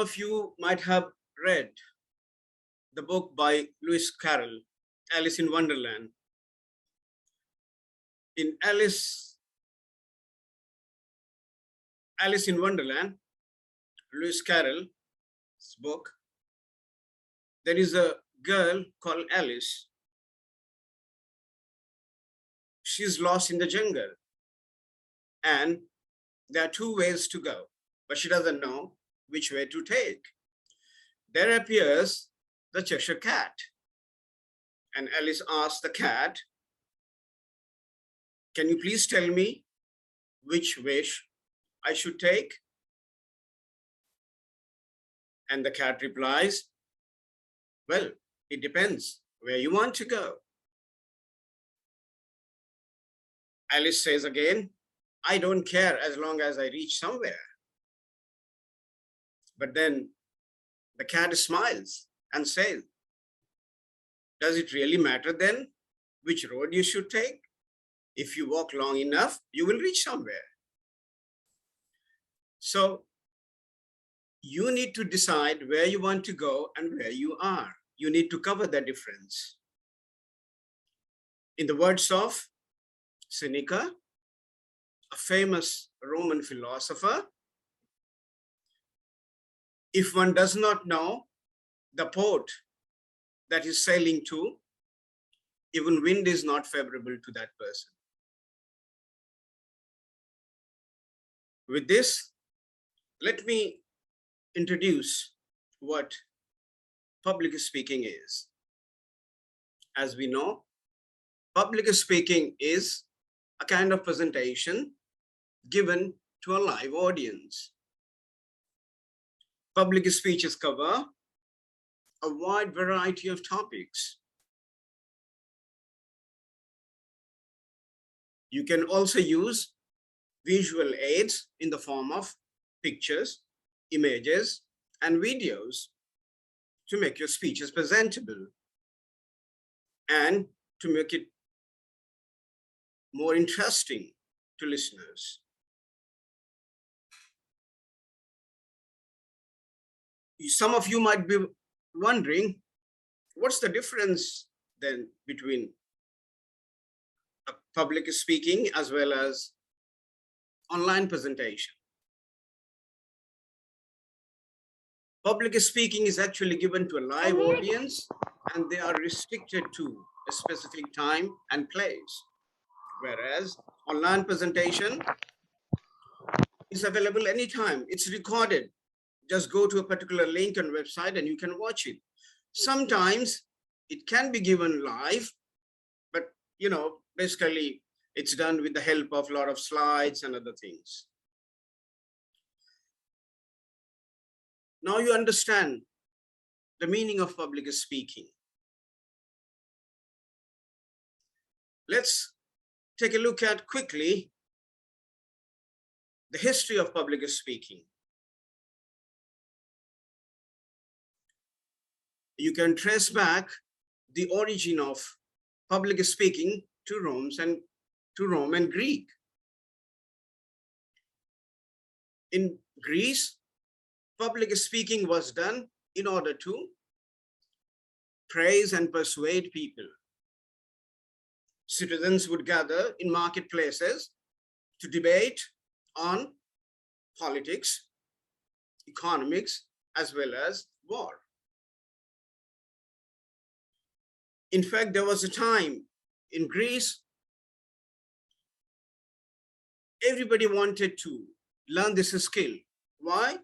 Of you might have read the book by Lewis Carroll, Alice in Wonderland. In Alice in Wonderland, Lewis Carroll's book, there is a girl called Alice. She's lost in the jungle, and there are two ways to go, but she doesn't know which way to take. There appears the Cheshire Cat, and Alice asks the cat, "Can you please tell me which way I should take?" And the cat replies, "Well, it depends where you want to go." Alice says again, "I don't care as long as I reach somewhere." But then the cat smiles and says, "Does it really matter then which road you should take? If you walk long enough, you will reach somewhere." So you need to decide where you want to go and where you are. You need to cover the difference. In the words of Seneca, a famous Roman philosopher, if one does not know the port that is sailing to, even wind is not favorable to that person. With this, let me introduce what public speaking is. As we know, public speaking is a kind of presentation given to a live audience. Public speeches cover a wide variety of topics. You can also use visual aids in the form of pictures, images, and videos to make your speeches presentable and to make it more interesting to listeners. Some of you might be wondering, what's the difference then between public speaking as well as online presentation? Public speaking is actually given to a live audience, and they are restricted to a specific time and place. Whereas online presentation is available anytime. It's recorded. Just go to a particular link on website and you can watch it. Sometimes it can be given live, but basically it's done with the help of a lot of slides and other things. Now you understand the meaning of public speaking. Let's take a look at quickly the history of public speaking. You can trace back the origin of public speaking to Rome and Greek. In Greece, public speaking was done in order to praise and persuade people. Citizens would gather in marketplaces to debate on politics, economics, as well as war. In fact, there was a time in Greece, everybody wanted to learn this skill. Why?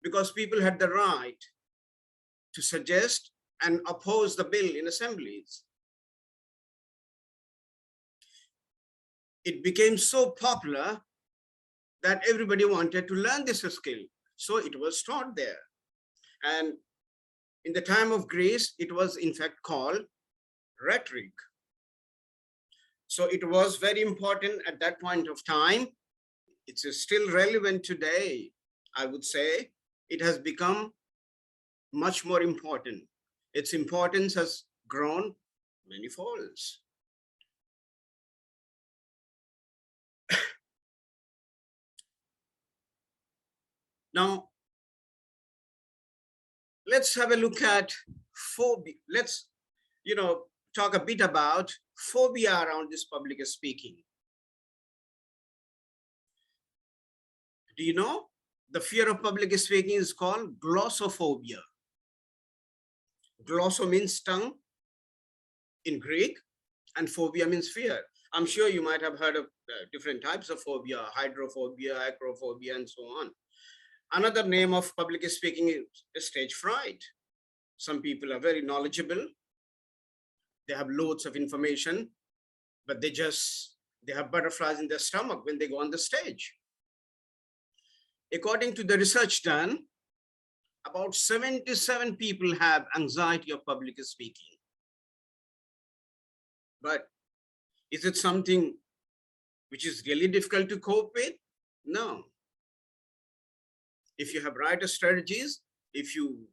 Because people had the right to suggest and oppose the bill in assemblies. It became so popular that everybody wanted to learn this skill. So it was taught there. And in the time of Greece, it was in fact called rhetoric. So it was very important at that point of time. It's still relevant today. I would say it has become much more important. Its importance has grown many folds. Now, Let's have a look at phobia. Let's, talk a bit about phobia around this public speaking. Do you know the fear of public speaking is called glossophobia? Glosso means tongue in Greek, and phobia means fear. I'm sure you might have heard of different types of phobia, hydrophobia, acrophobia, and so on. Another name of public speaking is stage fright. Some people are very knowledgeable. They have loads of information, but they have butterflies in their stomach when they go on the stage. According to the research done, about 77 people have anxiety of public speaking. But is it something which is really difficult to cope with? No. If you have right strategies, if you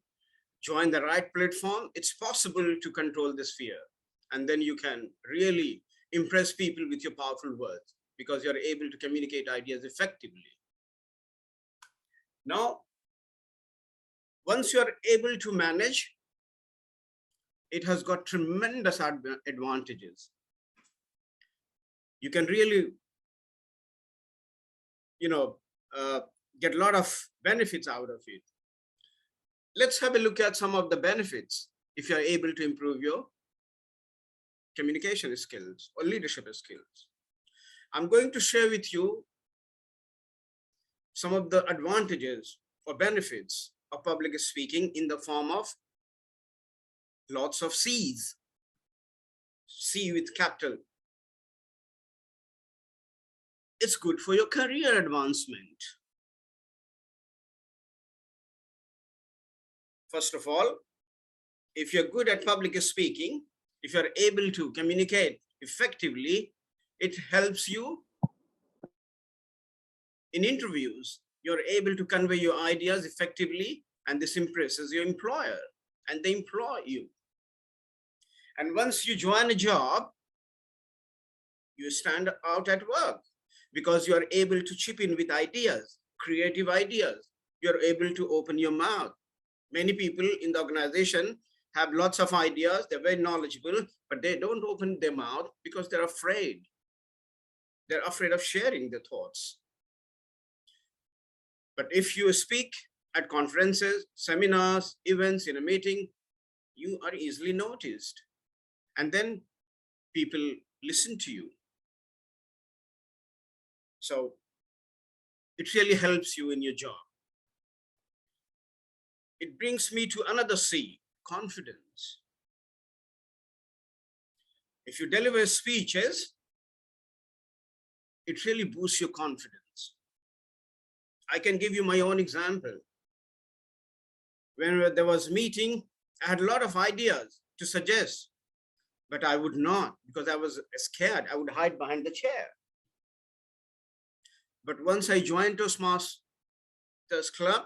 join the right platform, it's possible to control this fear. And then you can really impress people with your powerful words because you're able to communicate ideas effectively. Now, once you're able to manage, it has got tremendous advantages. You can really, get a lot of benefits out of it. Let's have a look at some of the benefits if you're able to improve your communication skills or leadership skills. I'm going to share with you some of the advantages or benefits of public speaking in the form of lots of C's. C with capital. It's good for your career advancement. First of all, if you're good at public speaking, if you're able to communicate effectively, it helps you in interviews. You're able to convey your ideas effectively, and this impresses your employer, and they employ you. And once you join a job, you stand out at work because you are able to chip in with ideas, creative ideas. You're able to open your mouth. Many people in the organization have lots of ideas, they're very knowledgeable, but they don't open their mouth because they're afraid. They're afraid of sharing their thoughts. But if you speak at conferences, seminars, events, in a meeting, you are easily noticed. And then people listen to you. So it really helps you in your job. It brings me to another C, confidence. If you deliver speeches, it really boosts your confidence. I can give you my own example. When there was a meeting, I had a lot of ideas to suggest, but I would not because I was scared. I would hide behind the chair. But once I joined Toastmasters Club,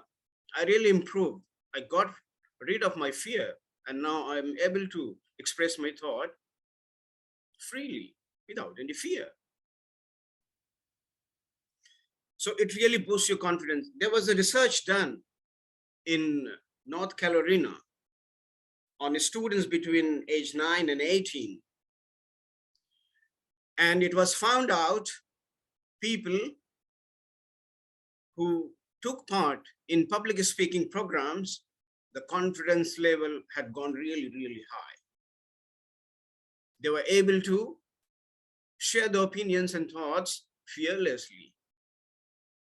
I really improved. I got rid of my fear, and now I'm able to express my thought freely without any fear. So it really boosts your confidence. There was a research done in North Carolina on students between age 9 and 18. And it was found out people who took part in public speaking programs, the confidence level had gone really, really high. They were able to share their opinions and thoughts fearlessly.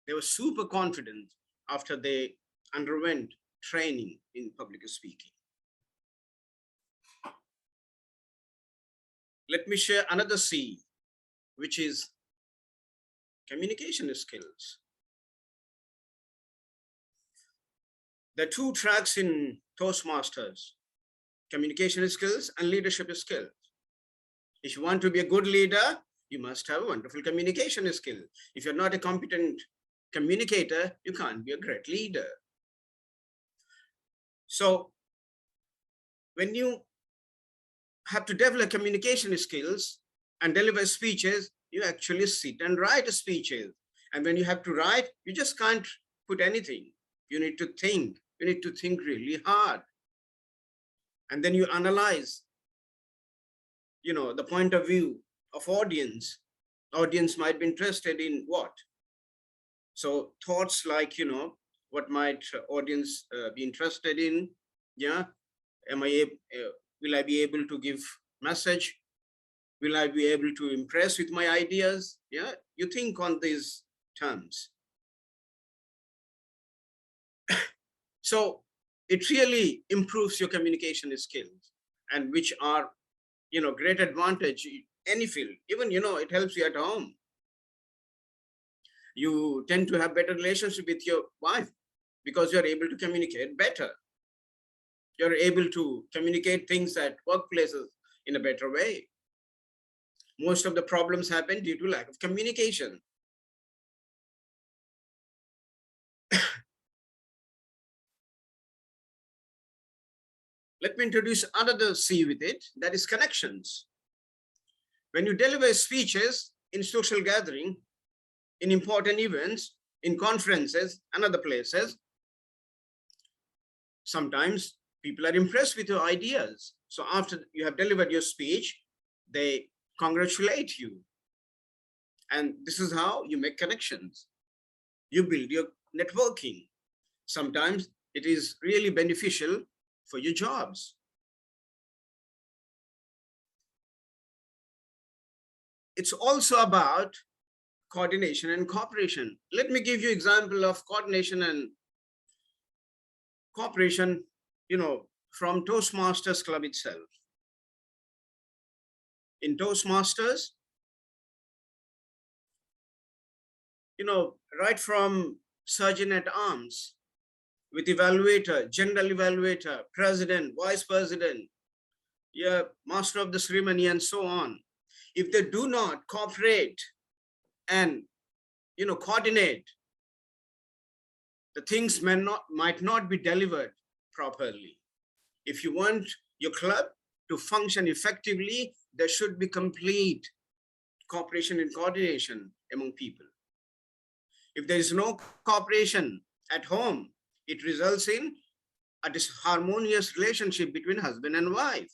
They were super confident after they underwent training in public speaking. Let me share another C, which is communication skills. There are two tracks in Toastmasters, communication skills and leadership skills. If you want to be a good leader, you must have a wonderful communication skill. If you're not a competent communicator, you can't be a great leader. So when you have to develop communication skills and deliver speeches, you actually sit and write speeches. And when you have to write, you just can't put anything. You need to think. You need to think really hard. And then you analyze, the point of view of audience. Audience might be interested in what? So thoughts like, what might audience be interested in? Yeah. Will I be able to give message? Will I be able to impress with my ideas? Yeah. You think on these terms. So it really improves your communication skills, and which are, great advantage in any field. Even, it helps you at home. You tend to have better relationship with your wife because you're able to communicate better. You're able to communicate things at workplaces in a better way. Most of the problems happen due to lack of communication. Let me introduce another C with it, that is connections. When you deliver speeches in social gathering, in important events, in conferences and other places, sometimes people are impressed with your ideas. So after you have delivered your speech, they congratulate you. And this is how you make connections. You build your networking. Sometimes it is really beneficial for your jobs. It's also about coordination and cooperation. Let me give you an example of coordination and cooperation, from Toastmasters Club itself. In Toastmasters, right from Sergeant at Arms, with evaluator, general evaluator, president, vice president, yeah, master of the ceremony, and so on. If they do not cooperate and coordinate, the things might not be delivered properly. If you want your club to function effectively, there should be complete cooperation and coordination among people. If there is no cooperation at home, it results in a disharmonious relationship between husband and wife.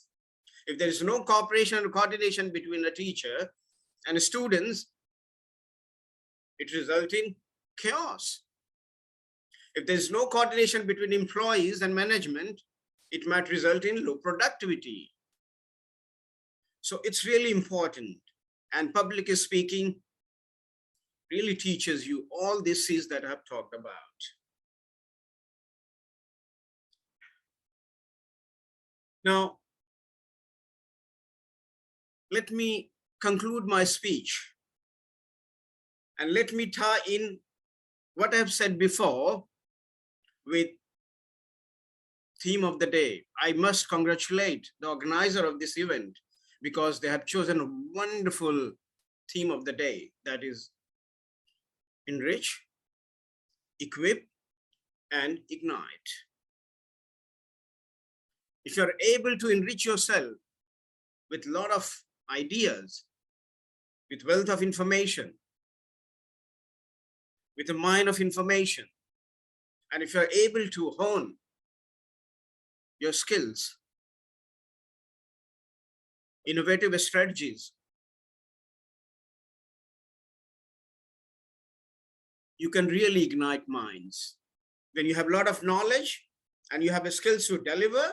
If there is no cooperation and coordination between a teacher and students, it results in chaos. If there is no coordination between employees and management, it might result in low productivity. So it's really important. And public speaking really teaches you all these things that I've talked about. Now, let me conclude my speech and let me tie in what I've said before with theme of the day. I must congratulate the organizer of this event because they have chosen a wonderful theme of the day, that is enrich, equip, and ignite. If you're able to enrich yourself with a lot of ideas, with wealth of information, with a mind of information, and if you're able to hone your skills, innovative strategies, you can really ignite minds. When you have a lot of knowledge and you have the skills to deliver,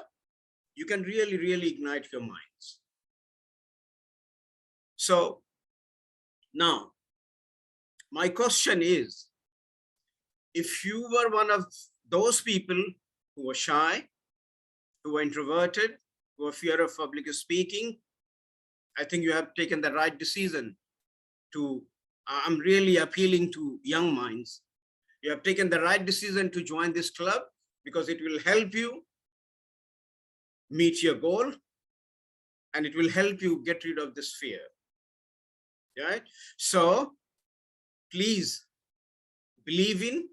you can really, really ignite your minds. So now, my question is, if you were one of those people who were shy, who were introverted, who were fear of public speaking, I think you have taken the right decision to, I'm really appealing to young minds. You have taken the right decision to join this club because it will help you meet your goal and it will help you get rid of this fear. Right? So please believe in,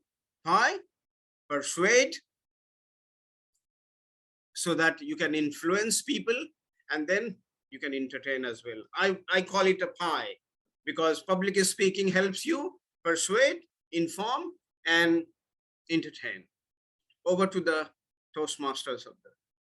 persuade, so that you can influence people and then you can entertain as well. I call it a pie because public speaking helps you persuade, inform, and entertain. Over to the Toastmasters of the